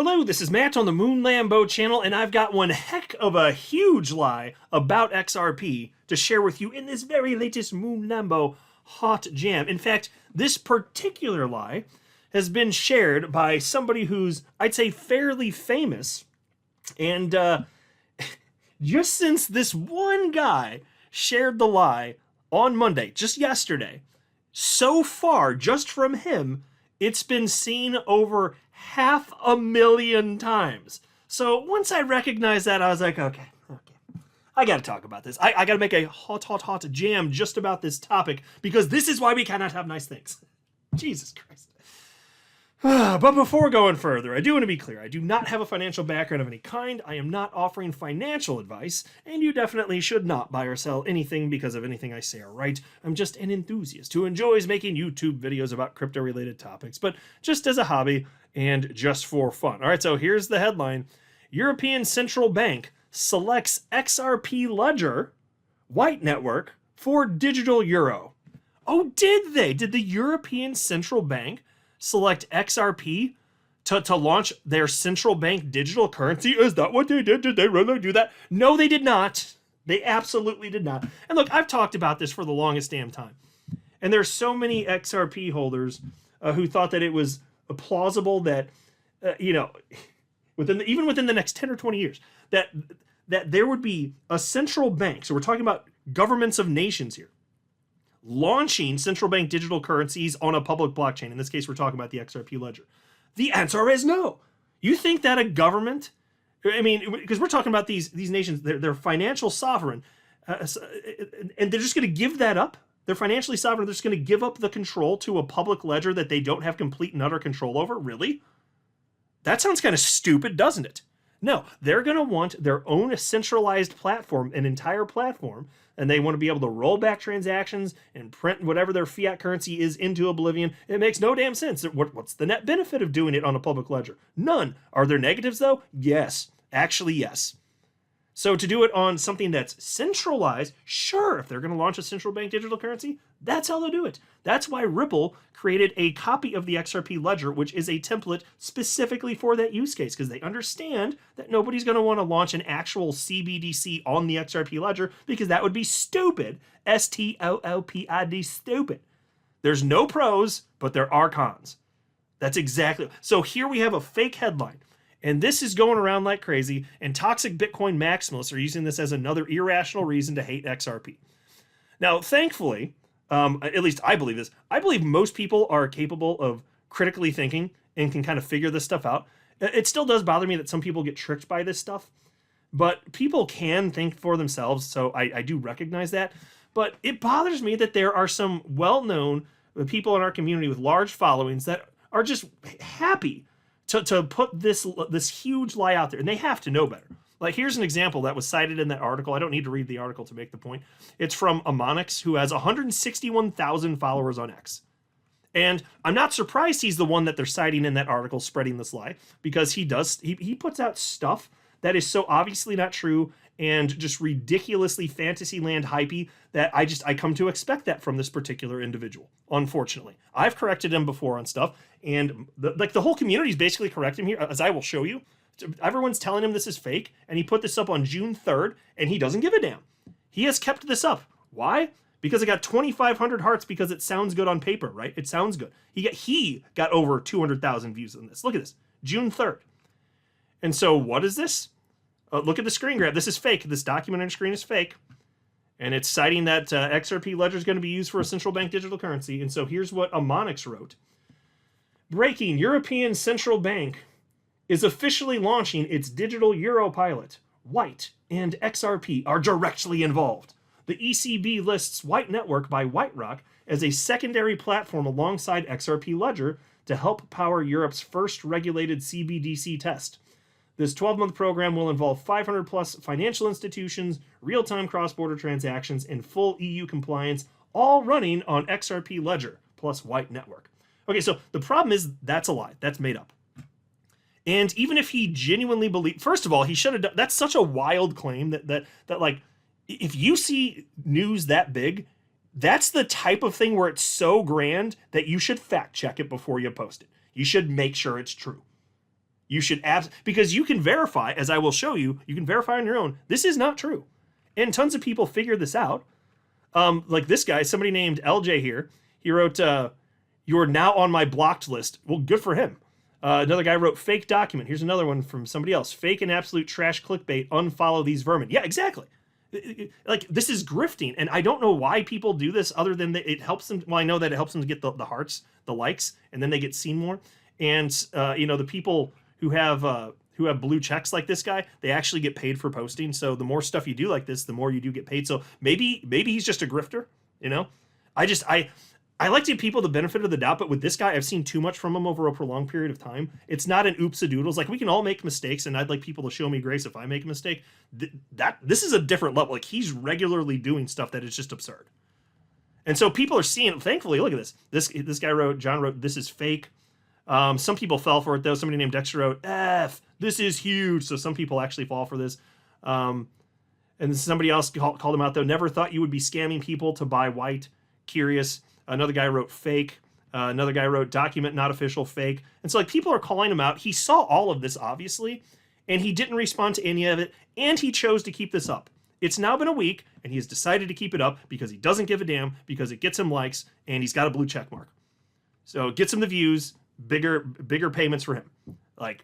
Hello, this is Matt on the Moon Lambo channel, and I've got one heck of a huge lie about XRP to share with you in this very latest Moon Lambo hot jam. In fact, this particular lie has been shared by somebody who's, I'd say, fairly famous. And just since this one guy shared the lie on Monday, just yesterday, so far, just from him, it's been seen over 500,000 times. So once I recognized that, I was like, okay, I gotta talk about this. I gotta make a hot jam just about this topic, because this is why we cannot have nice things. Jesus Christ. But before going further, I do want to be clear. I do not have a financial background of any kind. I am not offering financial advice, and you definitely should not buy or sell anything because of anything I say or write. I'm just an enthusiast who enjoys making YouTube videos about crypto-related topics, but just as a hobby and just for fun. All right, so here's the headline. European Central Bank selects XRP Ledger White Network for digital euro. Oh, did they? Did the European Central Bank select XRP to launch their central bank digital currency? Is that what they did? Did they really do that? No, they did not. They absolutely did not. And look, I've talked about this for the longest damn time. And there's so many XRP holders who thought that it was plausible that, even within the next 10 or 20 years, that there would be a central bank. So we're talking about governments of nations here, launching central bank digital currencies on a public blockchain. In this case, we're talking about the XRP ledger. The answer is no. You think that a government, because we're talking about these nations, they're financial sovereign, and they're just going to give that up? They're financially sovereign. They're just going to give up the control to a public ledger that they don't have complete and utter control over? Really? That sounds kind of stupid, doesn't it? No, they're going to want their own centralized platform, an entire platform, and they want to be able to roll back transactions and print whatever their fiat currency is into oblivion. It makes no damn sense. What's the net benefit of doing it on a public ledger? None. Are there negatives, though? Yes. Actually, yes. So to do it on something that's centralized, sure, if they're going to launch a central bank digital currency, that's how they'll do it. That's why Ripple created a copy of the XRP ledger, which is a template specifically for that use case, because they understand that nobody's going to want to launch an actual CBDC on the XRP ledger, because that would be stupid. STOOPID, stupid. There's no pros, but there are cons. That's exactly. So here we have a fake headline. And this is going around like crazy, and toxic Bitcoin maximalists are using this as another irrational reason to hate XRP. Now, thankfully, at least I believe this, I believe most people are capable of critically thinking and can kind of figure this stuff out. It still does bother me that some people get tricked by this stuff, but people can think for themselves, so I do recognize that. But it bothers me that there are some well-known people in our community with large followings that are just happy to put this huge lie out there, and they have to know better. Like, here's an example that was cited in that article. I don't need to read the article to make the point. It's from Amonix, who has 161,000 followers on X. And I'm not surprised he's the one that they're citing in that article spreading this lie, because he puts out stuff that is so obviously not true and just ridiculously fantasyland hypey that I come to expect that from this particular individual, unfortunately. I've corrected him before on stuff, and the whole community is basically correcting him here, as I will show you. Everyone's telling him this is fake, and he put this up on June 3rd, and he doesn't give a damn. He has kept this up. Why? Because it got 2,500 hearts because it sounds good on paper, right? It sounds good. He got over 200,000 views on this. Look at this, June 3rd. And so what is this? Look at the screen grab. This is fake. This document on your screen is fake. And it's citing that XRP ledger is going to be used for a central bank digital currency. And so here's what Amonix wrote. Breaking: European Central Bank is officially launching its digital euro pilot. White and XRP are directly involved. The ECB lists White Network by WhiteRock as a secondary platform alongside XRP Ledger to help power Europe's first regulated CBDC test. This 12-month program will involve 500 plus financial institutions, real-time cross-border transactions, and full EU compliance, all running on XRP Ledger plus White Network. Okay, so the problem is that's a lie. That's made up. And even if he genuinely believed, first of all, he should have done, that's such a wild claim that like, if you see news that big, that's the type of thing where it's so grand that you should fact check it before you post it. You should make sure it's true. You should because you can verify, as I will show you, you can verify on your own. This is not true. And tons of people figured this out. Like this guy, somebody named LJ here, he wrote, "You're now on my blocked list." Well, good for him. Another guy wrote, "Fake document." Here's another one from somebody else. "Fake and absolute trash clickbait. Unfollow these vermin." Yeah, exactly. Like, this is grifting. And I don't know why people do this other than that it helps them. Well, I know that it helps them to get the hearts, the likes, and then they get seen more. And, the people who have blue checks like this guy, they actually get paid for posting. So the more stuff you do like this, the more you do get paid. So maybe he's just a grifter, I like to give people the benefit of the doubt, but with this guy, I've seen too much from him over a prolonged period of time. It's not an oops-a-doodles. Like, we can all make mistakes, and I'd like people to show me grace if I make a mistake. This is a different level. Like, he's regularly doing stuff that is just absurd. And so people are seeing it. Thankfully, look at this. This guy John wrote, "This is fake." Some people fell for it, though. Somebody named Dexter wrote, "F, this is huge." So some people actually fall for this. And somebody else called him out, though. "Never thought you would be scamming people to buy white. Curious." Another guy wrote, "Fake." Another guy wrote, "Document not official, fake." And so, like, people are calling him out. He saw all of this, obviously, and he didn't respond to any of it, and he chose to keep this up. It's now been a week, and he has decided to keep it up because he doesn't give a damn, because it gets him likes, and he's got a blue check mark. So it gets him the views, bigger payments for him. Like,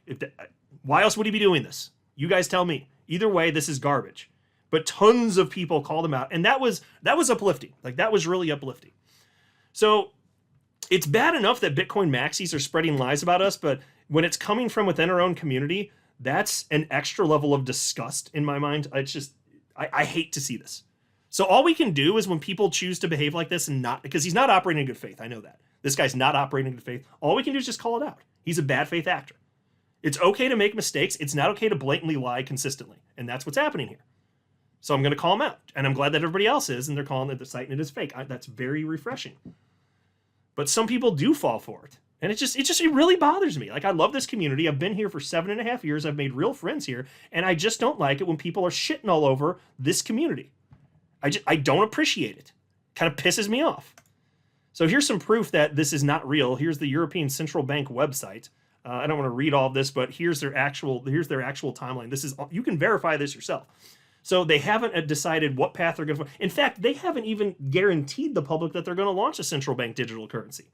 why else would he be doing this? You guys tell me. Either way, this is garbage. But tons of people called him out, and that was uplifting. Like, that was really uplifting. So it's bad enough that Bitcoin maxis are spreading lies about us, but when it's coming from within our own community, that's an extra level of disgust in my mind. It's just, I hate to see this. So all we can do is when people choose to behave like this and not, because he's not operating in good faith. I know that. This guy's not operating in good faith. All we can do is just call it out. He's a bad faith actor. It's okay to make mistakes. It's not okay to blatantly lie consistently. And that's what's happening here. So I'm going to call him out. And I'm glad that everybody else is, and they're calling it, citing it as fake. That's very refreshing. But some people do fall for it. And it really bothers me. Like, I love this community. I've been here for 7.5 years. I've made real friends here. And I just don't like it when people are shitting all over this community. I don't appreciate it. Kind of pisses me off. So here's some proof that this is not real. Here's the European Central Bank website. I don't want to read all of this, but here's their actual timeline. You can verify this yourself. So they haven't decided what path they're going to. In fact, they haven't even guaranteed the public that they're going to launch a central bank digital currency.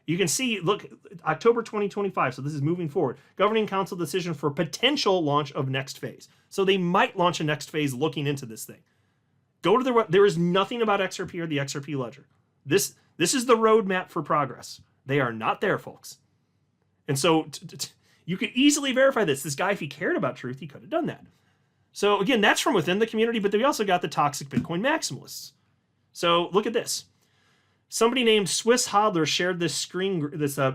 You can see, look, October 2025. So this is moving forward. Governing Council decision for potential launch of next phase. So they might launch a next phase looking into this thing. Go to there is nothing about XRP or the XRP ledger. This is the roadmap for progress. They are not there, folks. And so you could easily verify this. This guy, if he cared about truth, he could have done that. So again, that's from within the community, but we also got the toxic Bitcoin maximalists. So look at this. Somebody named Swiss Hodler shared this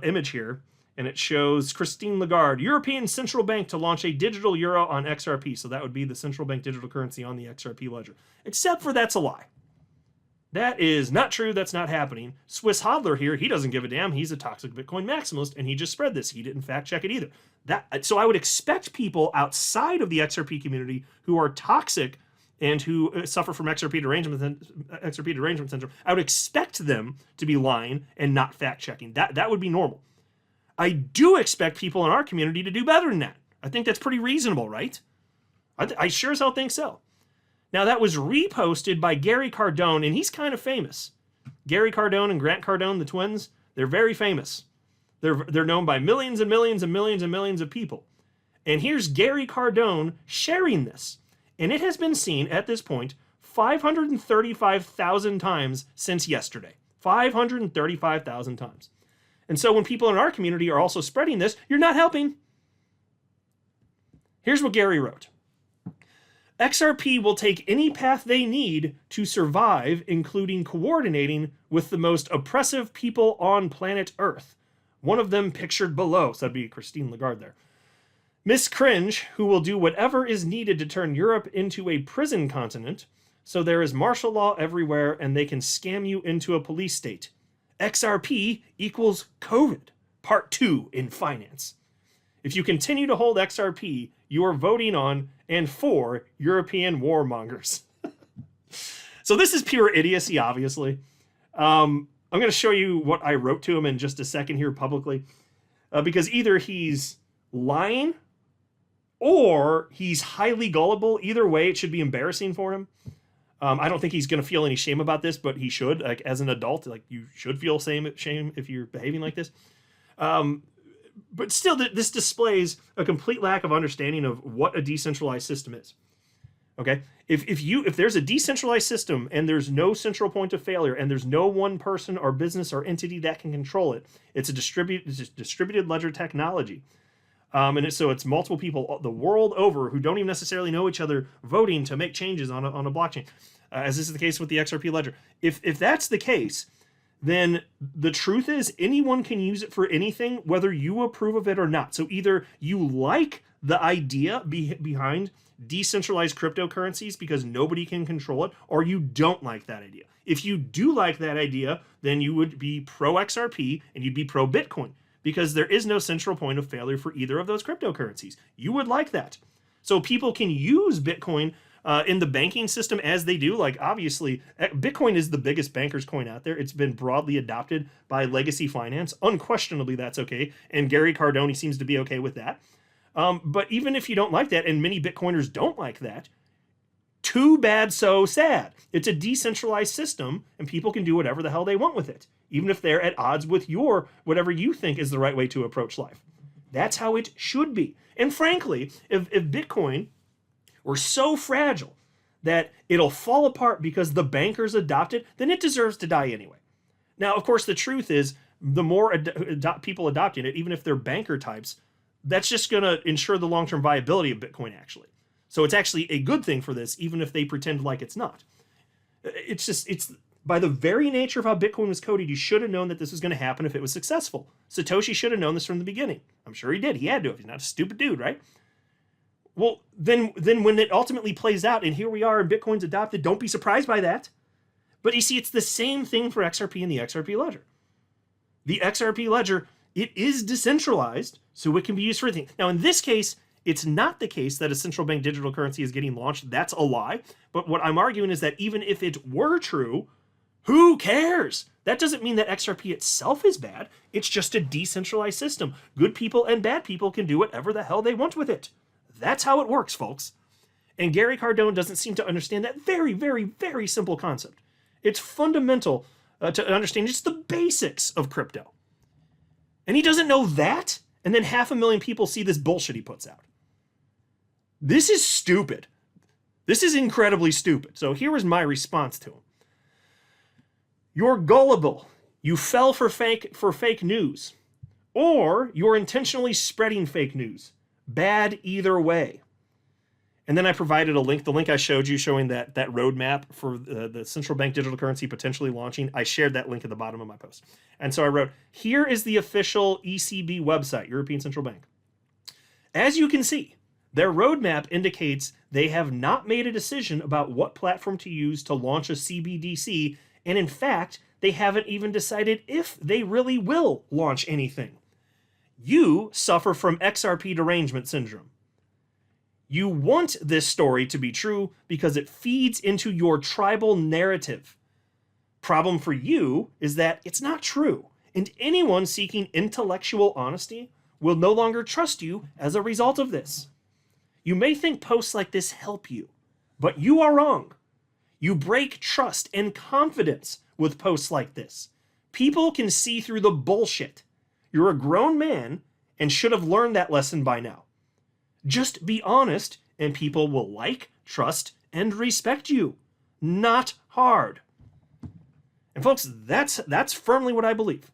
image here, and it shows Christine Lagarde, European Central Bank to launch a digital euro on XRP. So that would be the central bank digital currency on the XRP ledger. Except for that's a lie. That is not true. That's not happening. Swiss Hodler here, he doesn't give a damn. He's a toxic Bitcoin maximalist, and he just spread this. He didn't fact check it either. So I would expect people outside of the XRP community who are toxic and who suffer from XRP derangement syndrome, I would expect them to be lying and not fact checking. That would be normal. I do expect people in our community to do better than that. I think that's pretty reasonable, right? I sure as hell think so. Now, that was reposted by Gary Cardone, and he's kind of famous. Gary Cardone and Grant Cardone, the twins, they're very famous. They're known by millions and millions and millions and millions of people. And here's Gary Cardone sharing this. And it has been seen, at this point, 535,000 times since yesterday. 535,000 times. And so when people in our community are also spreading this, you're not helping. Here's what Gary wrote. XRP will take any path they need to survive, including coordinating with the most oppressive people on planet Earth. One of them pictured below, so that'd be Christine Lagarde there. Miss Cringe, who will do whatever is needed to turn Europe into a prison continent, so there is martial law everywhere and they can scam you into a police state. XRP equals COVID, part 2 in finance. If you continue to hold XRP, you are voting on and for European warmongers. So this is pure idiocy, obviously. I'm going to show you what I wrote to him in just a second here publicly. Because either he's lying or he's highly gullible. Either way, it should be embarrassing for him. I don't think he's going to feel any shame about this, but he should. Like, as an adult, like, you should feel shame if you're behaving like this. But still, this displays a complete lack of understanding of what a decentralized system is. Okay, if there's a decentralized system and there's no central point of failure and there's no one person or business or entity that can control it, it's a distributed ledger technology. So it's multiple people the world over who don't even necessarily know each other voting to make changes on a blockchain, as this is the case with the XRP ledger. If that's the case, then the truth is anyone can use it for anything, whether you approve of it or not. So either you like the idea behind decentralized cryptocurrencies because nobody can control it, or you don't like that idea. If you do like that idea, then you would be pro XRP and you'd be pro Bitcoin, because there is no central point of failure for either of those cryptocurrencies. You would like that. So people can use Bitcoin in the banking system as they do. Like, obviously, Bitcoin is the biggest banker's coin out there. It's been broadly adopted by legacy finance. Unquestionably, that's okay. And Gary Cardone seems to be okay with that. But even if you don't like that, and many Bitcoiners don't like that, too bad, so sad. It's a decentralized system, and people can do whatever the hell they want with it, even if they're at odds with whatever you think is the right way to approach life. That's how it should be. And frankly, if Bitcoin were so fragile that it'll fall apart because the bankers adopt it, then it deserves to die anyway. Now, of course, the truth is, the more people adopting it, even if they're banker types, that's just going to ensure the long-term viability of Bitcoin, actually. So it's actually a good thing for this, even if they pretend like it's not. It's by the very nature of how Bitcoin was coded, you should have known that this was going to happen if it was successful. Satoshi should have known this from the beginning. I'm sure he did. He had to. He's not a stupid dude, right? Well, then when it ultimately plays out, and here we are, and Bitcoin's adopted, don't be surprised by that. But you see, it's the same thing for XRP and the XRP ledger. The XRP ledger, it is decentralized, so it can be used for anything. Now, in this case, it's not the case that a central bank digital currency is getting launched. That's a lie. But what I'm arguing is that even if it were true, who cares? That doesn't mean that XRP itself is bad. It's just a decentralized system. Good people and bad people can do whatever the hell they want with it. That's how it works, folks. And Gary Cardone doesn't seem to understand that very, very, very simple concept. It's fundamental to understand just the basics of crypto. And he doesn't know that, and then 500,000 people see this bullshit he puts out. This is stupid. This is incredibly stupid. So here is my response to him. You're gullible. You fell for fake news. Or you're intentionally spreading fake news. Bad either way. And then I provided a link, the link I showed you showing that roadmap for the central bank digital currency potentially launching. I shared that link at the bottom of my post. And so I wrote, here is the official ECB website, European Central Bank. As you can see, their roadmap indicates they have not made a decision about what platform to use to launch a CBDC. And in fact, they haven't even decided if they really will launch anything. You suffer from XRP derangement syndrome. You want this story to be true because it feeds into your tribal narrative. Problem for you is that it's not true, and anyone seeking intellectual honesty will no longer trust you as a result of this. You may think posts like this help you, but you are wrong. You break trust and confidence with posts like this. People can see through the bullshit. You're a grown man and should have learned that lesson by now. Just be honest, and people will like, trust, and respect you. Not hard. And folks, that's firmly what I believe.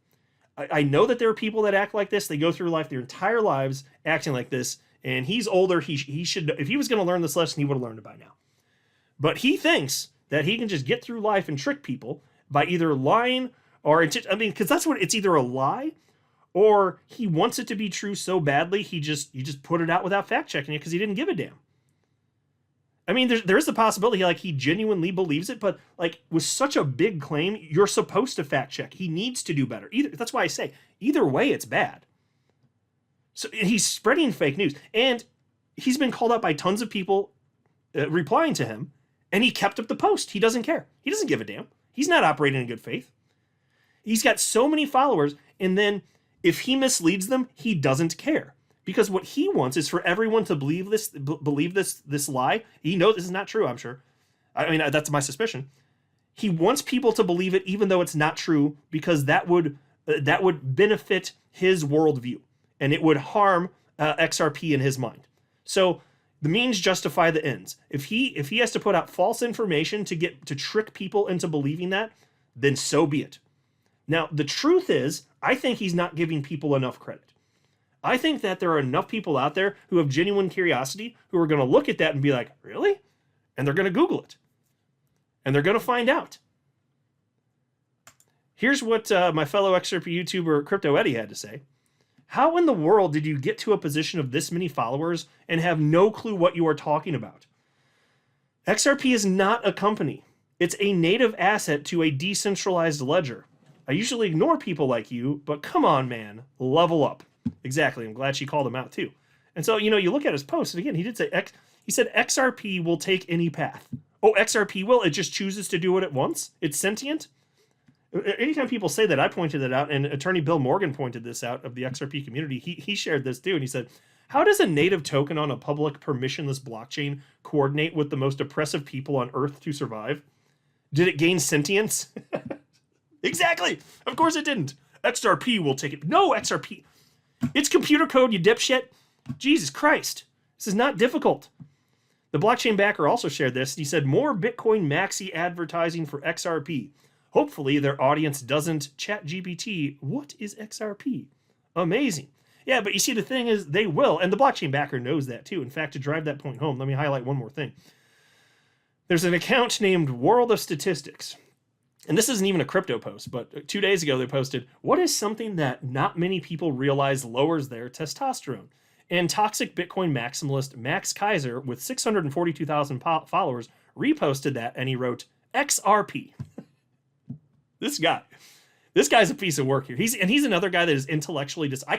I know that there are people that act like this. They go through life their entire lives acting like this. And he's older. He should, if he was going to learn this lesson, he would have learned it by now. But he thinks that he can just get through life and trick people by either lying or, because that's what, it's either a lie or he wants it to be true so badly, he just put it out without fact checking it because he didn't give a damn. I mean, there is the possibility like he genuinely believes it, but like with such a big claim, you're supposed to fact check. He needs to do better. That's why I say either way, it's bad. So he's spreading fake news, and he's been called out by tons of people replying to him, and he kept up the post. He doesn't care. He doesn't give a damn. He's not operating in good faith. He's got so many followers, and then if he misleads them, he doesn't care Because what he wants is for everyone to believe this lie. He knows this is not true, I'm sure. I mean, that's my suspicion. He wants people to believe it even though it's not true, because that would benefit his worldview, and it would harm XRP in his mind. So the means justify the ends. If he has to put out false information to trick people into believing that, then so be it. Now, the truth is, I think he's not giving people enough credit. I think that there are enough people out there who have genuine curiosity who are going to look at that and be like, really? And they're going to Google it. And they're going to find out. Here's what my fellow XRP YouTuber Crypto Eddie had to say. How in the world did you get to a position of this many followers and have no clue what you are talking about? XRP is not a company. It's a native asset to a decentralized ledger. I usually ignore people like you, but come on, man, level up. Exactly. I'm glad she called him out too. And so, you look at his post, and again, he did say, he said XRP will take any path. Oh, XRP will? It just chooses to do what it wants? It's sentient? Anytime people say that, I pointed it out, and attorney Bill Morgan pointed this out of the XRP community. He shared this too, and he said, how does a native token on a public permissionless blockchain coordinate with the most oppressive people on Earth to survive? Did it gain sentience? Exactly. Of course it didn't. XRP will take it. No, XRP. It's computer code, you dipshit. Jesus Christ. This is not difficult. The blockchain backer also shared this. He said, more Bitcoin Maxi advertising for XRP. Hopefully their audience doesn't chat GPT. What is XRP? Amazing. Yeah, but you see, the thing is, they will. And the blockchain backer knows that too. In fact, to drive that point home, let me highlight one more thing. There's an account named World of Statistics. And this isn't even a crypto post, but 2 days ago they posted, what is something that not many people realize lowers their testosterone? And toxic Bitcoin maximalist Max Kaiser, with 642,000 followers, reposted that, and he wrote, XRP. This guy's a piece of work here. He's another guy that is intellectually I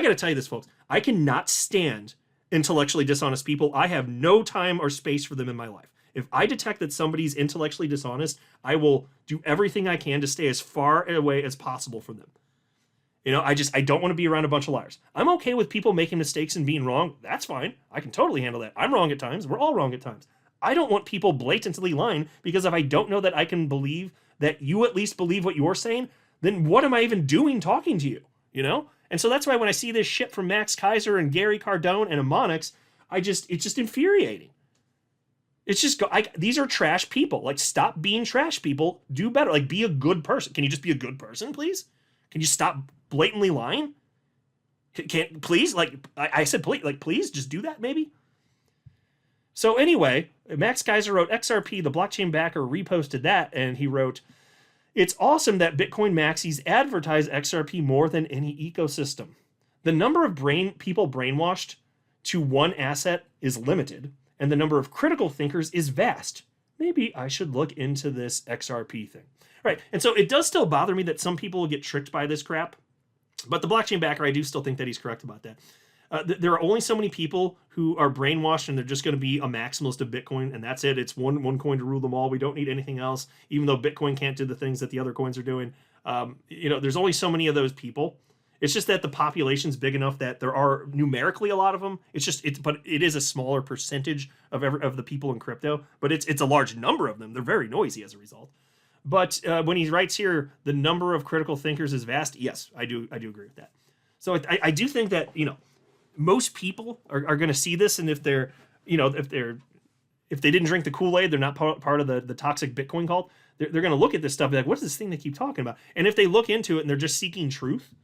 gotta tell you this, folks. I cannot stand intellectually dishonest people. I have no time or space for them in my life. If I detect that somebody's intellectually dishonest, I will do everything I can to stay as far away as possible from them. I don't want to be around a bunch of liars. I'm okay with people making mistakes and being wrong. That's fine. I can totally handle that. I'm wrong at times. We're all wrong at times. I don't want people blatantly lying, because if I don't know that I can believe that you at least believe what you're saying, then what am I even doing talking to you? And so that's why when I see this shit from Max Kaiser and Gary Cardone and Amonix, it's just infuriating. It's just, these are trash people. Like, stop being trash people. Do better. Like, be a good person. Can you just be a good person, please? Can you stop blatantly lying? Please? Like, I said, please just do that, maybe? So anyway, Max Kaiser wrote, XRP, the blockchain backer, reposted that, and he wrote, it's awesome that Bitcoin Maxis advertise XRP more than any ecosystem. The number of people brainwashed to one asset is limited, and the number of critical thinkers is vast. Maybe I should look into this XRP thing. Right, and so it does still bother me that some people will get tricked by this crap, but the blockchain backer, I do still think that he's correct about that. There are only so many people who are brainwashed, and they're just going to be a maximalist of Bitcoin, and that's it. It's one coin to rule them all. We don't need anything else, even though Bitcoin can't do the things that the other coins are doing. There's only so many of those people. It's just that the population's big enough that there are numerically a lot of them. But it is a smaller percentage of the people in crypto, but it's a large number of them. They're very noisy as a result. But when he writes here, the number of critical thinkers is vast. Yes, I do agree with that. So I do think that, most people are going to see this, and if they didn't drink the Kool-Aid, they're not part of the toxic Bitcoin cult. They're going to look at this stuff and be like, what is this thing they keep talking about? And if they look into it and they're just seeking truth,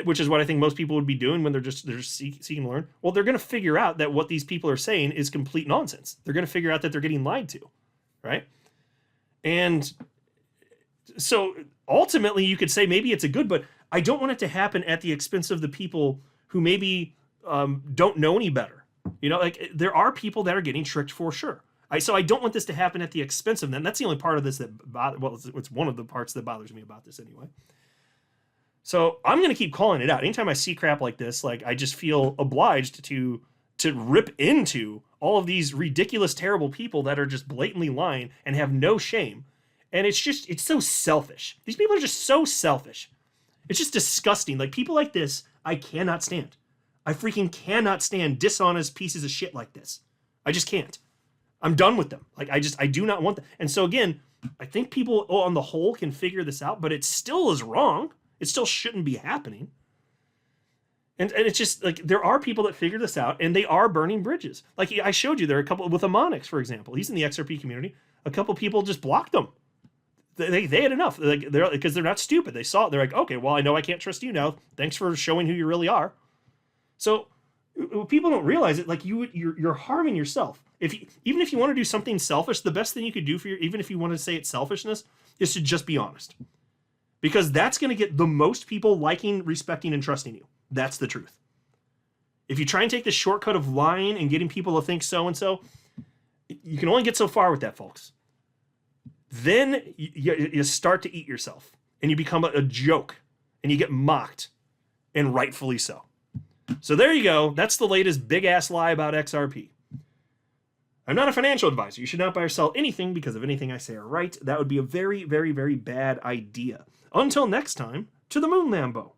which is what I think most people would be doing when they're just seeking to learn, well, they're going to figure out that what these people are saying is complete nonsense. They're going to figure out that they're getting lied to, right? And so ultimately you could say maybe it's a good, but I don't want it to happen at the expense of the people who maybe don't know any better. There are people that are getting tricked for sure. So I don't want this to happen at the expense of them. That's the only part of this it's one of the parts that bothers me about this anyway. So I'm going to keep calling it out. Anytime I see crap like this, I just feel obliged to rip into all of these ridiculous, terrible people that are just blatantly lying and have no shame. And it's so selfish. These people are just so selfish. It's just disgusting. People like this, I cannot stand. I freaking cannot stand dishonest pieces of shit like this. I just can't. I'm done with them. Like, I do not want them. And so again, I think people on the whole can figure this out, but it still is wrong. It still shouldn't be happening. And it's just like, there are people that figure this out and they are burning bridges. Like I showed you, there are a couple with Amonix, for example. He's in the XRP community. A couple people just blocked them. They had enough. Because they're not stupid. They saw it. They're like, okay, well, I know I can't trust you now. Thanks for showing who you really are. So people don't realize it. Like you're harming yourself. Even if you want to do something selfish, the best thing you could do for even if you want to say it's selfishness, is to just be honest. Because that's going to get the most people liking, respecting, and trusting you. That's the truth. If you try and take the shortcut of lying and getting people to think so and so, you can only get so far with that, folks. Then you start to eat yourself and you become a joke and you get mocked, and rightfully so. So there you go. That's the latest big ass lie about XRP. I'm not a financial advisor. You should not buy or sell anything because of anything I say or write. That would be a very, very, very bad idea. Until next time, to the moon, Lambo.